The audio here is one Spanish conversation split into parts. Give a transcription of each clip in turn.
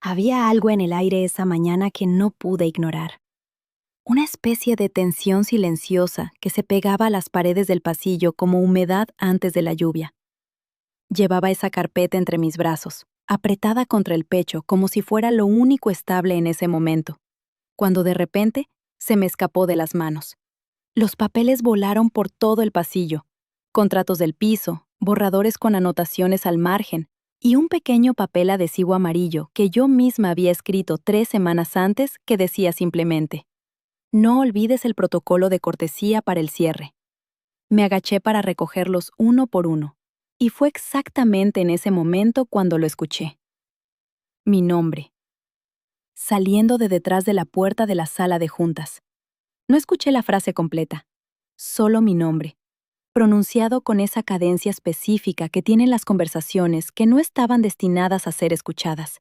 Había algo en el aire esa mañana que no pude ignorar. Una especie de tensión silenciosa que se pegaba a las paredes del pasillo como humedad antes de la lluvia. Llevaba esa carpeta entre mis brazos, apretada contra el pecho como si fuera lo único estable en ese momento, cuando de repente se me escapó de las manos. Los papeles volaron por todo el pasillo, contratos del piso, borradores con anotaciones al margen, y un pequeño papel adhesivo amarillo que yo misma había escrito 3 semanas antes que decía simplemente: no olvides el protocolo de cortesía para el cierre. Me agaché para recogerlos uno por uno, y fue exactamente en ese momento cuando lo escuché. Mi nombre, saliendo de detrás de la puerta de la sala de juntas. No escuché la frase completa, solo mi nombre, pronunciado con esa cadencia específica que tienen las conversaciones que no estaban destinadas a ser escuchadas.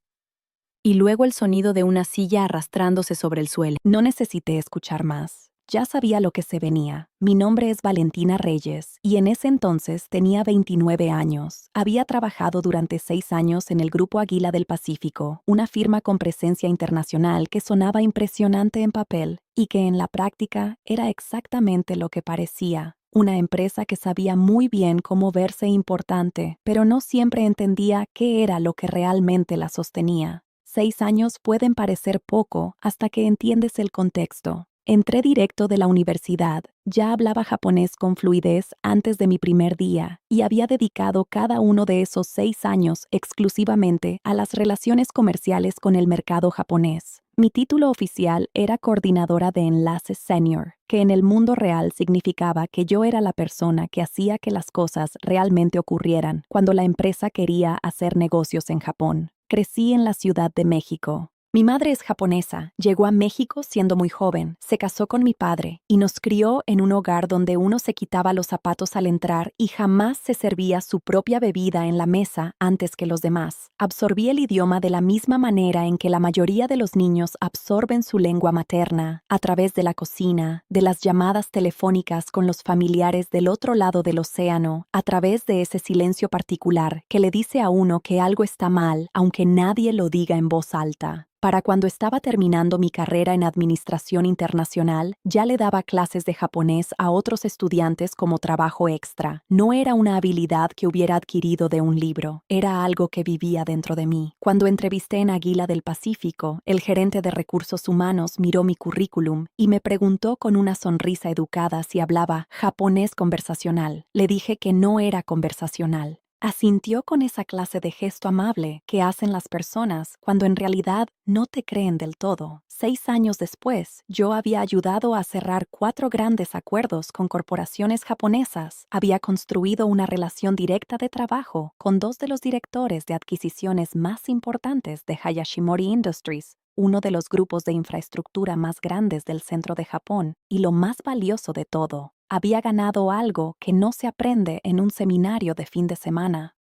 Y luego el sonido de una silla arrastrándose sobre el suelo. No necesité escuchar más. Ya sabía lo que se venía. Mi nombre es Valentina Reyes y en ese entonces tenía 29 años. Había trabajado durante 6 años en el Grupo Águila del Pacífico, una firma con presencia internacional que sonaba impresionante en papel y que en la práctica era exactamente lo que parecía. Una empresa que sabía muy bien cómo verse importante, pero no siempre entendía qué era lo que realmente la sostenía. 6 años pueden parecer poco hasta que entiendes el contexto. Entré directo de la universidad, ya hablaba japonés con fluidez antes de mi primer día y había dedicado cada uno de esos 6 años exclusivamente a las relaciones comerciales con el mercado japonés. Mi título oficial era coordinadora de enlaces senior, que en el mundo real significaba que yo era la persona que hacía que las cosas realmente ocurrieran cuando la empresa quería hacer negocios en Japón. Crecí en la Ciudad de México. Mi madre es japonesa, llegó a México siendo muy joven, se casó con mi padre y nos crió en un hogar donde uno se quitaba los zapatos al entrar y jamás se servía su propia bebida en la mesa antes que los demás. Absorbí el idioma de la misma manera en que la mayoría de los niños absorben su lengua materna, a través de la cocina, de las llamadas telefónicas con los familiares del otro lado del océano, a través de ese silencio particular que le dice a uno que algo está mal, aunque nadie lo diga en voz alta. Para cuando estaba terminando mi carrera en Administración Internacional, ya le daba clases de japonés a otros estudiantes como trabajo extra. No era una habilidad que hubiera adquirido de un libro, era algo que vivía dentro de mí. Cuando entrevisté en Águila del Pacífico, el gerente de recursos humanos miró mi currículum y me preguntó con una sonrisa educada si hablaba japonés conversacional. Le dije que no era conversacional. Asintió con esa clase de gesto amable que hacen las personas cuando en realidad no te creen del todo. 6 años después, yo había ayudado a cerrar 4 grandes acuerdos con corporaciones japonesas. Había construido una relación directa de trabajo con 2 de los directores de adquisiciones más importantes de Hayashimori Industries, uno de los grupos de infraestructura más grandes del centro de Japón, y lo más valioso de todo, había ganado algo que no se aprende en un seminario de fin de semana: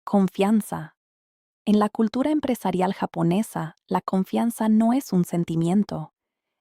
confianza. En la cultura empresarial japonesa, la confianza no es un sentimiento,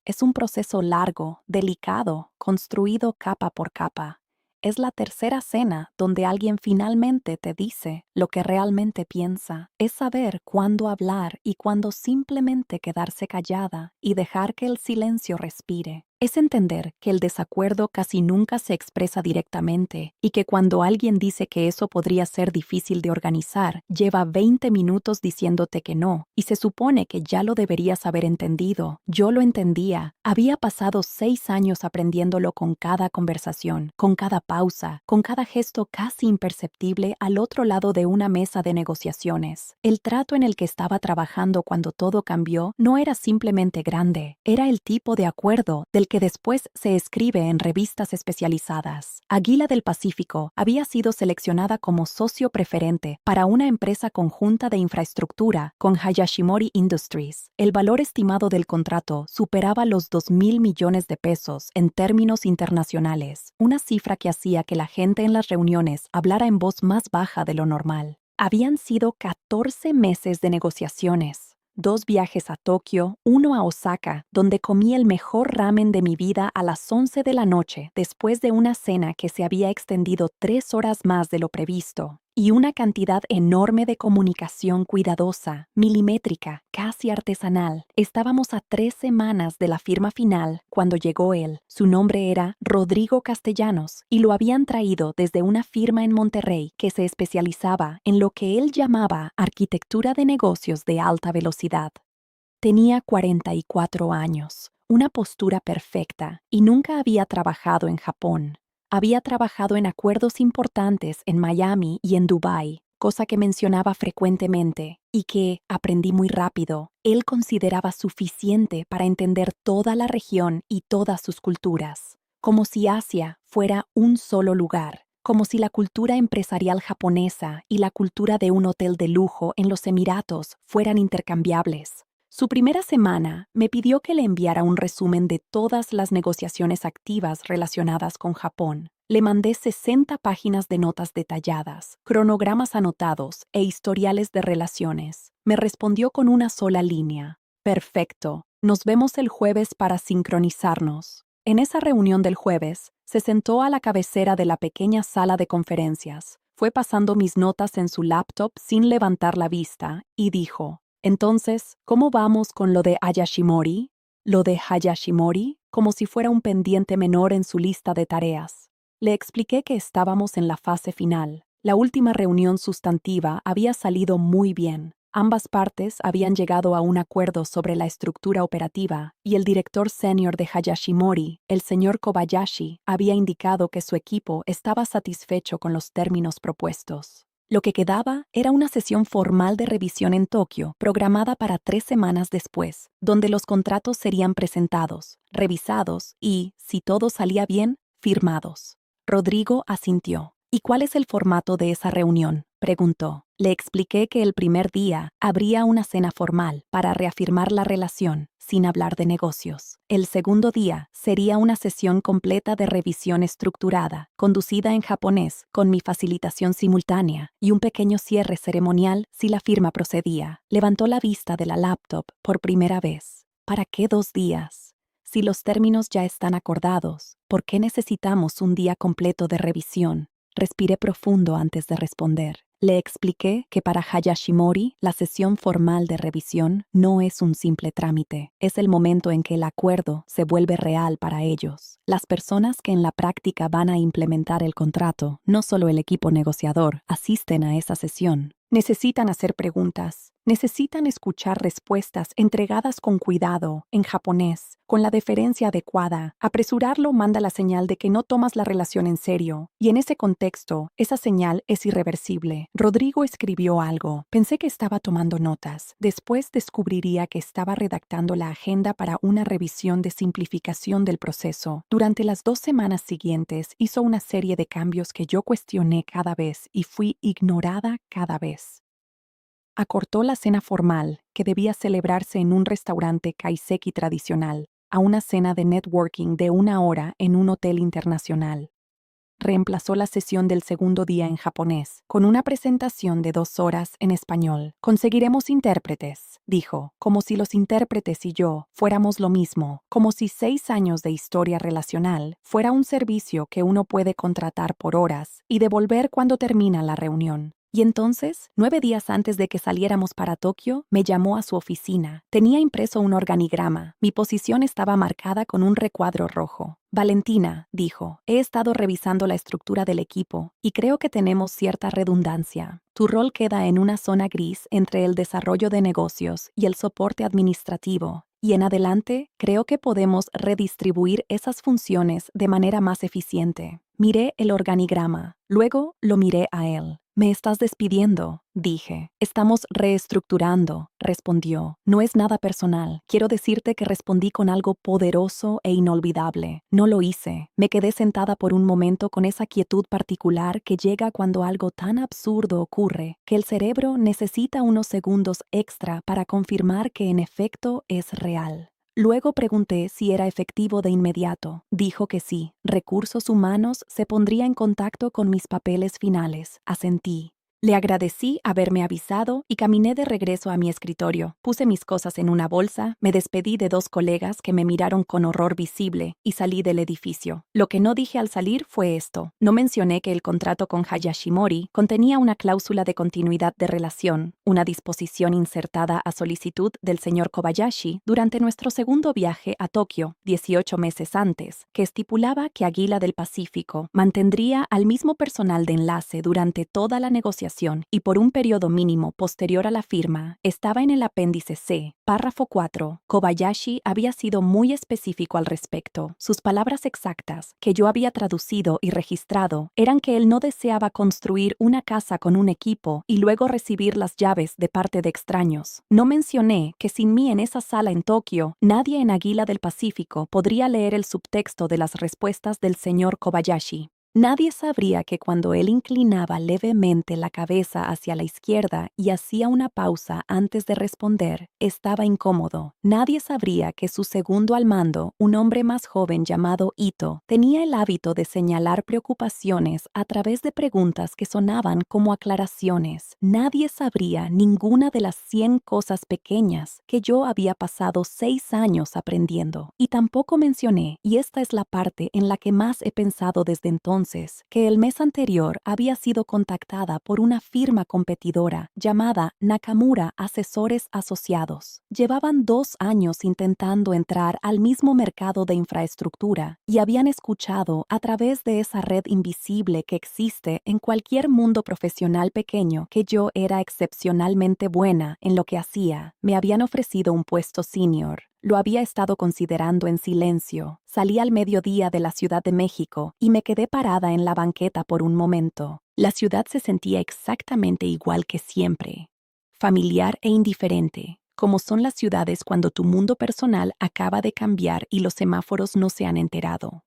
es un proceso largo, delicado, construido capa por capa. Es la tercera cena donde alguien finalmente te dice lo que realmente piensa. Es saber cuándo hablar y cuándo simplemente quedarse callada y dejar que el silencio respire. Es entender que el desacuerdo casi nunca se expresa directamente y que cuando alguien dice que eso podría ser difícil de organizar, lleva 20 minutos diciéndote que no, y se supone que ya lo deberías haber entendido. Yo lo entendía. Había pasado 6 años aprendiéndolo con cada conversación, con cada pausa, con cada gesto casi imperceptible al otro lado de una mesa de negociaciones. El trato en el que estaba trabajando cuando todo cambió no era simplemente grande, era el tipo de acuerdo del que después se escribe en revistas especializadas. Águila del Pacífico había sido seleccionada como socio preferente para una empresa conjunta de infraestructura con Hayashimori Industries. El valor estimado del contrato superaba los 2.000 millones de pesos en términos internacionales, una cifra que hacía que la gente en las reuniones hablara en voz más baja de lo normal. Habían sido 14 meses de negociaciones. 2 viajes a Tokio, 1 a Osaka, donde comí el mejor ramen de mi vida a las 11 de la noche, después de una cena que se había extendido 3 horas más de lo previsto. y una cantidad enorme de comunicación cuidadosa, milimétrica, casi artesanal. Estábamos a 3 semanas de la firma final cuando llegó él. Su nombre era Rodrigo Castellanos y lo habían traído desde una firma en Monterrey que se especializaba en lo que él llamaba arquitectura de negocios de alta velocidad. Tenía 44 años, una postura perfecta y nunca había trabajado en Japón. Había trabajado en acuerdos importantes en Miami y en Dubái, cosa que mencionaba frecuentemente y que, aprendí muy rápido, él consideraba suficiente para entender toda la región y todas sus culturas, como si Asia fuera un solo lugar, como si la cultura empresarial japonesa y la cultura de un hotel de lujo en los Emiratos fueran intercambiables. Su primera semana me pidió que le enviara un resumen de todas las negociaciones activas relacionadas con Japón. Le mandé 60 páginas de notas detalladas, cronogramas anotados e historiales de relaciones. Me respondió con una sola línea. Perfecto, nos vemos el jueves para sincronizarnos. En esa reunión del jueves, se sentó a la cabecera de la pequeña sala de conferencias, fue pasando mis notas en su laptop sin levantar la vista y dijo: entonces, ¿cómo vamos con lo de Hayashimori? Lo de Hayashimori, como si fuera un pendiente menor en su lista de tareas. Le expliqué que estábamos en la fase final. La última reunión sustantiva había salido muy bien. Ambas partes habían llegado a un acuerdo sobre la estructura operativa y el director senior de Hayashimori, el señor Kobayashi, había indicado que su equipo estaba satisfecho con los términos propuestos. Lo que quedaba era una sesión formal de revisión en Tokio, programada para 3 semanas después, donde los contratos serían presentados, revisados y, si todo salía bien, firmados. Rodrigo asintió. ¿Y cuál es el formato de esa reunión?, preguntó. Le expliqué que el primer día habría una cena formal para reafirmar la relación, sin hablar de negocios. El segundo día sería una sesión completa de revisión estructurada, conducida en japonés, con mi facilitación simultánea, y un pequeño cierre ceremonial si la firma procedía. Levantó la vista de la laptop por primera vez. ¿Para qué 2 días? Si los términos ya están acordados, ¿por qué necesitamos un día completo de revisión? Respiré profundo antes de responder. Le expliqué que para Hayashimori la sesión formal de revisión no es un simple trámite, es el momento en que el acuerdo se vuelve real para ellos. Las personas que en la práctica van a implementar el contrato, no solo el equipo negociador, asisten a esa sesión. Necesitan hacer preguntas, necesitan escuchar respuestas entregadas con cuidado, en japonés, con la deferencia adecuada. Apresurarlo manda la señal de que no tomas la relación en serio, y en ese contexto, esa señal es irreversible. Rodrigo escribió algo. Pensé que estaba tomando notas. Después descubriría que estaba redactando la agenda para una revisión de simplificación del proceso. Durante las 2 semanas siguientes hizo una serie de cambios que yo cuestioné cada vez y fui ignorada cada vez. Acortó la cena formal, que debía celebrarse en un restaurante kaiseki tradicional, a una cena de networking de 1 hora en un hotel internacional. Reemplazó la sesión del segundo día en japonés, con una presentación de 2 horas en español. Conseguiremos intérpretes, dijo, como si los intérpretes y yo fuéramos lo mismo, como si 6 años de historia relacional fuera un servicio que uno puede contratar por horas y devolver cuando termina la reunión. Y entonces, 9 días antes de que saliéramos para Tokio, me llamó a su oficina. Tenía impreso un organigrama. Mi posición estaba marcada con un recuadro rojo. Valentina, dijo, he estado revisando la estructura del equipo y creo que tenemos cierta redundancia. Tu rol queda en una zona gris entre el desarrollo de negocios y el soporte administrativo. Y en adelante, creo que podemos redistribuir esas funciones de manera más eficiente. Miré el organigrama. Luego lo miré a él. «Me estás despidiendo», dije. «Estamos reestructurando», respondió. «No es nada personal. Quiero decirte que respondí con algo poderoso e inolvidable. No lo hice. Me quedé sentada por un momento con esa quietud particular que llega cuando algo tan absurdo ocurre, que el cerebro necesita unos segundos extra para confirmar que en efecto es real». Luego pregunté si era efectivo de inmediato. Dijo que sí. Recursos humanos se pondría en contacto con mis papeles finales. Asentí. Le agradecí haberme avisado y caminé de regreso a mi escritorio. Puse mis cosas en una bolsa, me despedí de 2 colegas que me miraron con horror visible y salí del edificio. Lo que no dije al salir fue esto. No mencioné que el contrato con Hayashimori contenía una cláusula de continuidad de relación, una disposición insertada a solicitud del señor Kobayashi durante nuestro segundo viaje a Tokio, 18 meses antes, que estipulaba que Águila del Pacífico mantendría al mismo personal de enlace durante toda la negociación y por un periodo mínimo posterior a la firma. Estaba en el apéndice C, párrafo 4. Kobayashi había sido muy específico al respecto. Sus palabras exactas, que yo había traducido y registrado, eran que él no deseaba construir una casa con un equipo y luego recibir las llaves de parte de extraños. No mencioné que sin mí en esa sala en Tokio, nadie en Águila del Pacífico podría leer el subtexto de las respuestas del señor Kobayashi. Nadie sabría que cuando él inclinaba levemente la cabeza hacia la izquierda y hacía una pausa antes de responder, estaba incómodo. Nadie sabría que su segundo al mando, un hombre más joven llamado Ito, tenía el hábito de señalar preocupaciones a través de preguntas que sonaban como aclaraciones. Nadie sabría ninguna de las 100 cosas pequeñas que yo había pasado 6 años aprendiendo. Y tampoco mencioné, y esta es la parte en la que más he pensado desde entonces, que el mes anterior había sido contactada por una firma competidora llamada Nakamura Asesores Asociados. Llevaban 2 años intentando entrar al mismo mercado de infraestructura y habían escuchado a través de esa red invisible que existe en cualquier mundo profesional pequeño que yo era excepcionalmente buena en lo que hacía. Me habían ofrecido un puesto senior. Lo había estado considerando en silencio. Salí al mediodía de la Ciudad de México y me quedé parada en la banqueta por un momento. La ciudad se sentía exactamente igual que siempre. Familiar e indiferente, como son las ciudades cuando tu mundo personal acaba de cambiar y los semáforos no se han enterado.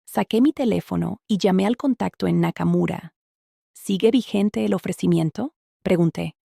Saqué mi teléfono y llamé al contacto en Nakamura. ¿Sigue vigente el ofrecimiento?, pregunté.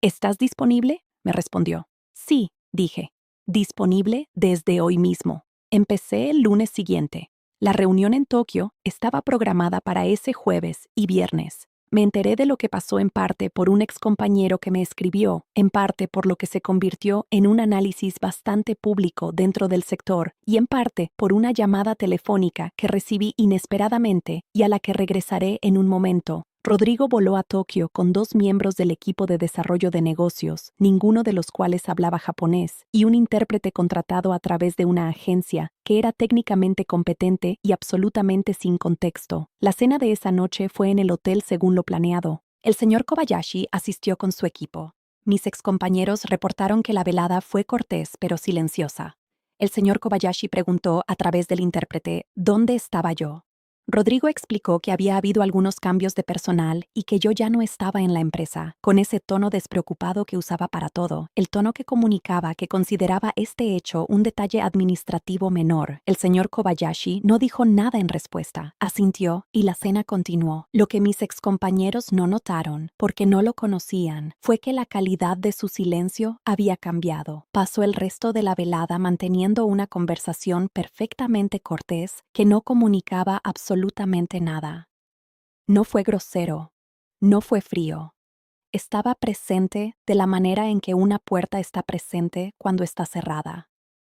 ¿Estás disponible?, me respondió. Sí, dije. Disponible desde hoy mismo. Empecé el lunes siguiente. La reunión en Tokio estaba programada para ese jueves y viernes. Me enteré de lo que pasó en parte por un excompañero que me escribió, en parte por lo que se convirtió en un análisis bastante público dentro del sector y en parte por una llamada telefónica que recibí inesperadamente y a la que regresaré en un momento. Rodrigo voló a Tokio con 2 miembros del equipo de desarrollo de negocios, ninguno de los cuales hablaba japonés, y un intérprete contratado a través de una agencia que era técnicamente competente y absolutamente sin contexto. La cena de esa noche fue en el hotel según lo planeado. El señor Kobayashi asistió con su equipo. Mis excompañeros reportaron que la velada fue cortés pero silenciosa. El señor Kobayashi preguntó a través del intérprete ¿dónde estaba yo? Rodrigo explicó que había habido algunos cambios de personal y que yo ya no estaba en la empresa, con ese tono despreocupado que usaba para todo, el tono que comunicaba que consideraba este hecho un detalle administrativo menor. El señor Kobayashi no dijo nada en respuesta, asintió y la cena continuó. Lo que mis excompañeros no notaron, porque no lo conocían, fue que la calidad de su silencio había cambiado. Pasó el resto de la velada manteniendo una conversación perfectamente cortés que no comunicaba absolutamente nada. No fue grosero, no fue frío. Estaba presente de la manera en que una puerta está presente cuando está cerrada.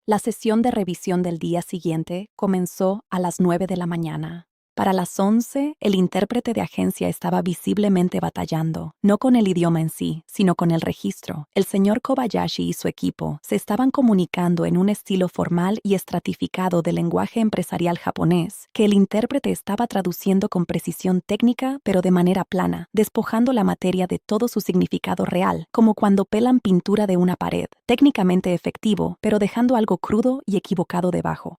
La sesión de revisión del día siguiente comenzó a las 9 de la mañana. Para las 11, el intérprete de agencia estaba visiblemente batallando, no con el idioma en sí, sino con el registro. El señor Kobayashi y su equipo se estaban comunicando en un estilo formal y estratificado de lenguaje empresarial japonés, que el intérprete estaba traduciendo con precisión técnica, pero de manera plana, despojando la materia de todo su significado real, como cuando pelan pintura de una pared, técnicamente efectivo, pero dejando algo crudo y equivocado debajo.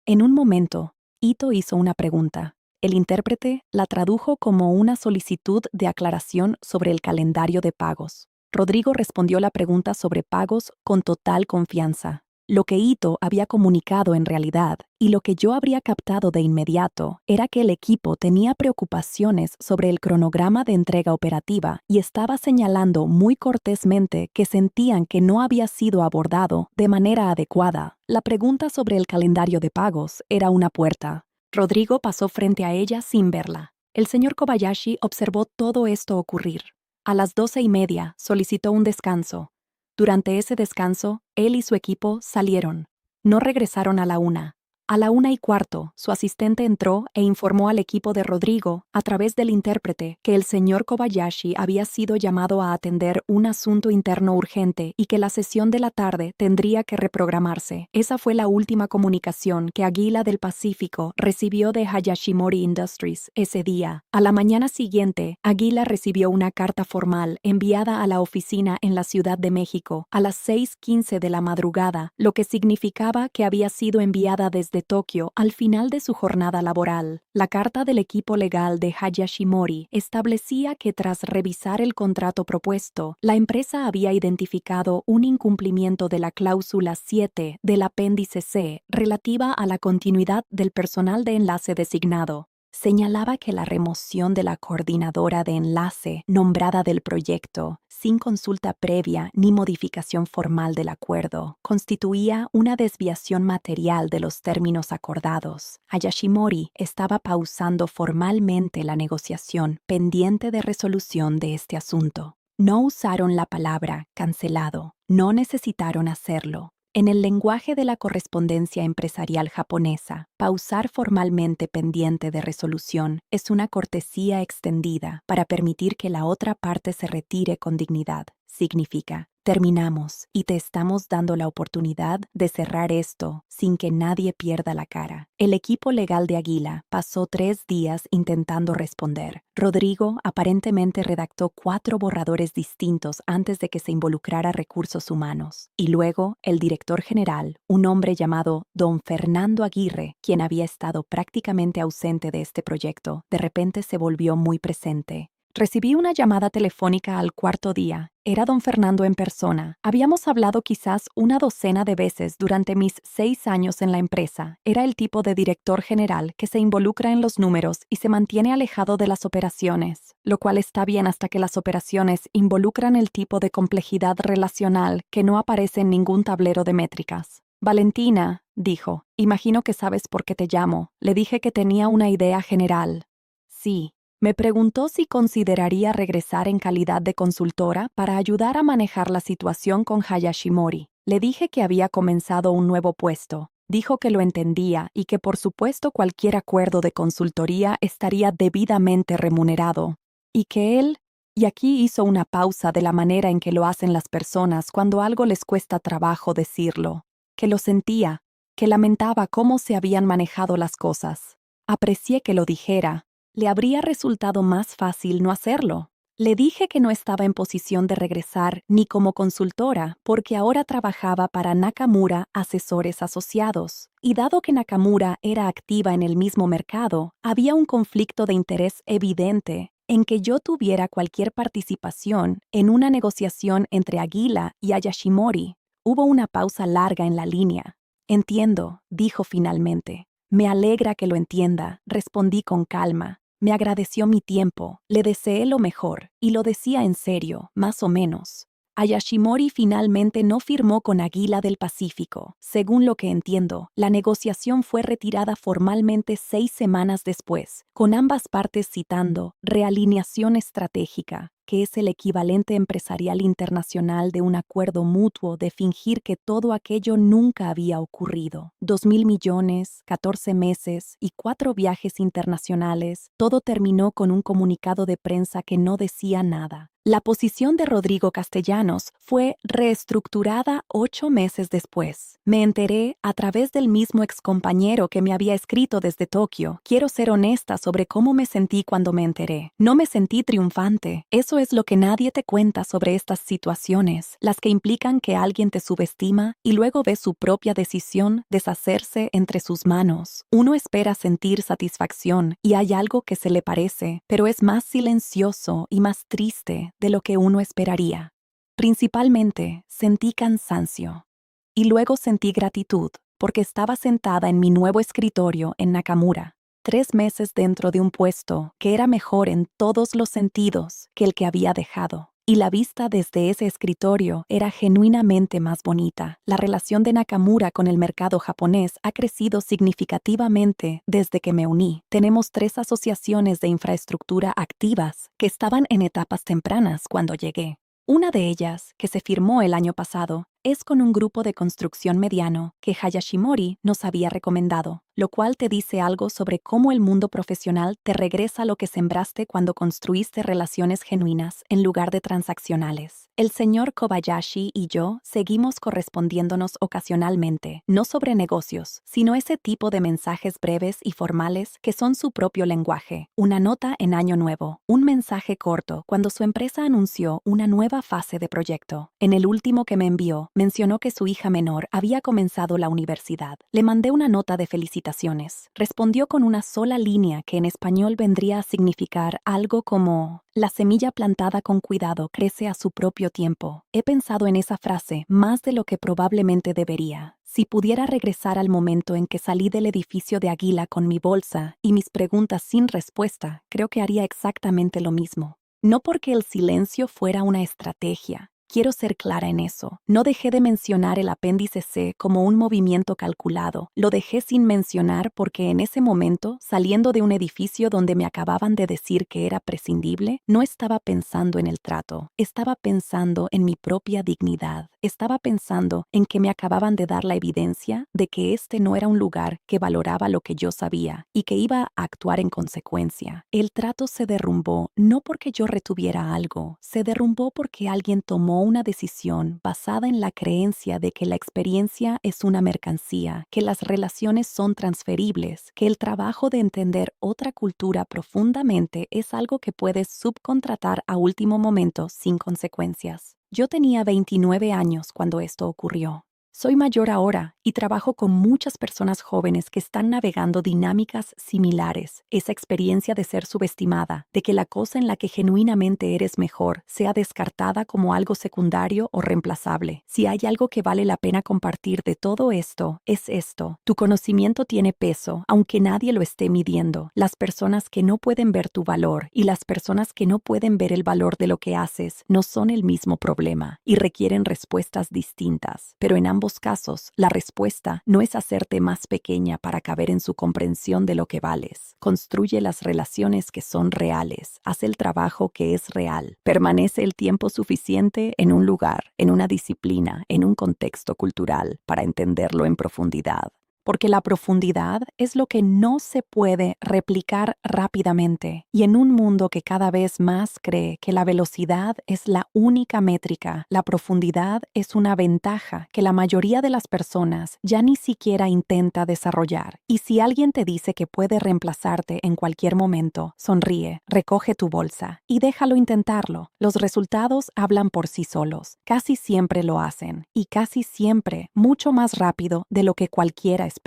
En un momento, Ito hizo una pregunta. El intérprete la tradujo como una solicitud de aclaración sobre el calendario de pagos. Rodrigo respondió la pregunta sobre pagos con total confianza. Lo que Ito había comunicado en realidad, y lo que yo habría captado de inmediato, era que el equipo tenía preocupaciones sobre el cronograma de entrega operativa y estaba señalando muy cortésmente que sentían que no había sido abordado de manera adecuada. La pregunta sobre el calendario de pagos era una puerta. Rodrigo pasó frente a ella sin verla. El señor Kobayashi observó todo esto ocurrir. A las 12:30 solicitó un descanso. Durante ese descanso, él y su equipo salieron. No regresaron a la 1. A la 1:15, su asistente entró e informó al equipo de Rodrigo, a través del intérprete, que el señor Kobayashi había sido llamado a atender un asunto interno urgente y que la sesión de la tarde tendría que reprogramarse. Esa fue la última comunicación que Águila del Pacífico recibió de Hayashimori Industries ese día. A la mañana siguiente, Águila recibió una carta formal enviada a la oficina en la Ciudad de México a las 6:15 de la madrugada, lo que significaba que había sido enviada desde Tokio al final de su jornada laboral. La carta del equipo legal de Hayashimori establecía que tras revisar el contrato propuesto, la empresa había identificado un incumplimiento de la cláusula 7 del apéndice C relativa a la continuidad del personal de enlace designado. Señalaba que la remoción de la coordinadora de enlace nombrada del proyecto, sin consulta previa ni modificación formal del acuerdo, constituía una desviación material de los términos acordados. Hayashimori estaba pausando formalmente la negociación pendiente de resolución de este asunto. No usaron la palabra cancelado, no necesitaron hacerlo. En el lenguaje de la correspondencia empresarial japonesa, pausar formalmente pendiente de resolución es una cortesía extendida para permitir que la otra parte se retire con dignidad. Significa, terminamos y te estamos dando la oportunidad de cerrar esto sin que nadie pierda la cara. El equipo legal de Águila pasó 3 días intentando responder. Rodrigo aparentemente redactó 4 borradores distintos antes de que se involucrara recursos humanos. Y luego, el director general, un hombre llamado Don Fernando Aguirre, quien había estado prácticamente ausente de este proyecto, de repente se volvió muy presente. Recibí una llamada telefónica al 4.º día. Era don Fernando en persona. Habíamos hablado quizás una docena de veces durante mis 6 años en la empresa. Era el tipo de director general que se involucra en los números y se mantiene alejado de las operaciones, lo cual está bien hasta que las operaciones involucran el tipo de complejidad relacional que no aparece en ningún tablero de métricas. Valentina, dijo, imagino que sabes por qué te llamo. Le dije que tenía una idea general. Sí. Me preguntó si consideraría regresar en calidad de consultora para ayudar a manejar la situación con Hayashimori. Le dije que había comenzado un nuevo puesto. Dijo que lo entendía y que por supuesto cualquier acuerdo de consultoría estaría debidamente remunerado. Y que él, y aquí hizo una pausa de la manera en que lo hacen las personas cuando algo les cuesta trabajo decirlo, que lo sentía, que lamentaba cómo se habían manejado las cosas. Aprecié que lo dijera. Le habría resultado más fácil no hacerlo. Le dije que no estaba en posición de regresar ni como consultora porque ahora trabajaba para Nakamura Asesores Asociados, y dado que Nakamura era activa en el mismo mercado, había un conflicto de interés evidente en que yo tuviera cualquier participación en una negociación entre Águila y Hayashimori. Hubo una pausa larga en la línea. Entiendo, dijo finalmente. Me alegra que lo entienda, respondí con calma. Me agradeció mi tiempo, le deseé lo mejor, y lo decía en serio, más o menos. Hayashimori finalmente no firmó con Águila del Pacífico. Según lo que entiendo, la negociación fue retirada formalmente 6 semanas después, con ambas partes citando realineación estratégica, que es el equivalente empresarial internacional de un acuerdo mutuo de fingir que todo aquello nunca había ocurrido. 2.000 millones, 14 meses y 4 viajes internacionales, todo terminó con un comunicado de prensa que no decía nada. La posición de Rodrigo Castellanos fue reestructurada 8 meses después. Me enteré a través del mismo excompañero que me había escrito desde Tokio. Quiero ser honesta sobre cómo me sentí cuando me enteré. No me sentí triunfante. Eso es lo que nadie te cuenta sobre estas situaciones, las que implican que alguien te subestima y luego ve su propia decisión deshacerse entre sus manos. Uno espera sentir satisfacción y hay algo que se le parece, pero es más silencioso y más triste de lo que uno esperaría. Principalmente, sentí cansancio. Y luego sentí gratitud, porque estaba sentada en mi nuevo escritorio en Nakamura, 3 meses dentro de un puesto que era mejor en todos los sentidos que el que había dejado. Y la vista desde ese escritorio era genuinamente más bonita. La relación de Nakamura con el mercado japonés ha crecido significativamente desde que me uní. Tenemos 3 asociaciones de infraestructura activas que estaban en etapas tempranas cuando llegué. Una de ellas, que se firmó el año pasado, es con un grupo de construcción mediano que Hayashimori nos había recomendado, lo cual te dice algo sobre cómo el mundo profesional te regresa lo que sembraste cuando construiste relaciones genuinas en lugar de transaccionales. El señor Kobayashi y yo seguimos correspondiéndonos ocasionalmente, no sobre negocios, sino ese tipo de mensajes breves y formales que son su propio lenguaje. Una nota en Año Nuevo, un mensaje corto cuando su empresa anunció una nueva fase de proyecto. En el último que me envió, mencionó que su hija menor había comenzado la universidad. Le mandé una nota de felicitaciones. Respondió con una sola línea que en español vendría a significar algo como: la semilla plantada con cuidado crece a su propio tiempo. He pensado en esa frase más de lo que probablemente debería. Si pudiera regresar al momento en que salí del edificio de Águila con mi bolsa y mis preguntas sin respuesta, creo que haría exactamente lo mismo. No porque el silencio fuera una estrategia. Quiero ser clara en eso. No dejé de mencionar el apéndice C como un movimiento calculado. Lo dejé sin mencionar porque en ese momento, saliendo de un edificio donde me acababan de decir que era prescindible, no estaba pensando en el trato. Estaba pensando en mi propia dignidad. Estaba pensando en que me acababan de dar la evidencia de que este no era un lugar que valoraba lo que yo sabía y que iba a actuar en consecuencia. El trato se derrumbó no porque yo retuviera algo, se derrumbó porque alguien tomó una decisión basada en la creencia de que la experiencia es una mercancía, que las relaciones son transferibles, que el trabajo de entender otra cultura profundamente es algo que puedes subcontratar a último momento sin consecuencias. Yo tenía 29 años cuando esto ocurrió. Soy mayor ahora y trabajo con muchas personas jóvenes que están navegando dinámicas similares. Esa experiencia de ser subestimada, de que la cosa en la que genuinamente eres mejor sea descartada como algo secundario o reemplazable. Si hay algo que vale la pena compartir de todo esto, es esto. Tu conocimiento tiene peso, aunque nadie lo esté midiendo. Las personas que no pueden ver tu valor y las personas que no pueden ver el valor de lo que haces no son el mismo problema y requieren respuestas distintas. Pero en ambos casos, la respuesta no es hacerte más pequeña para caber en su comprensión de lo que vales. Construye las relaciones que son reales. Haz el trabajo que es real. Permanece el tiempo suficiente en un lugar, en una disciplina, en un contexto cultural para entenderlo en profundidad. Porque la profundidad es lo que no se puede replicar rápidamente. Y en un mundo que cada vez más cree que la velocidad es la única métrica, la profundidad es una ventaja que la mayoría de las personas ya ni siquiera intenta desarrollar. Y si alguien te dice que puede reemplazarte en cualquier momento, sonríe, recoge tu bolsa y déjalo intentarlo. Los resultados hablan por sí solos. Casi siempre lo hacen. Y casi siempre mucho más rápido de lo que cualquiera espera.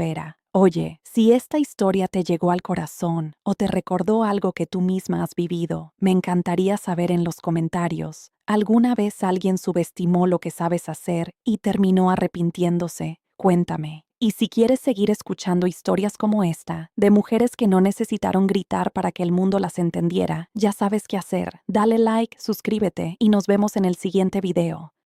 Oye, si esta historia te llegó al corazón o te recordó algo que tú misma has vivido, me encantaría saber en los comentarios. ¿Alguna vez alguien subestimó lo que sabes hacer y terminó arrepintiéndose? Cuéntame. Y si quieres seguir escuchando historias como esta, de mujeres que no necesitaron gritar para que el mundo las entendiera, ya sabes qué hacer. Dale like, suscríbete y nos vemos en el siguiente video.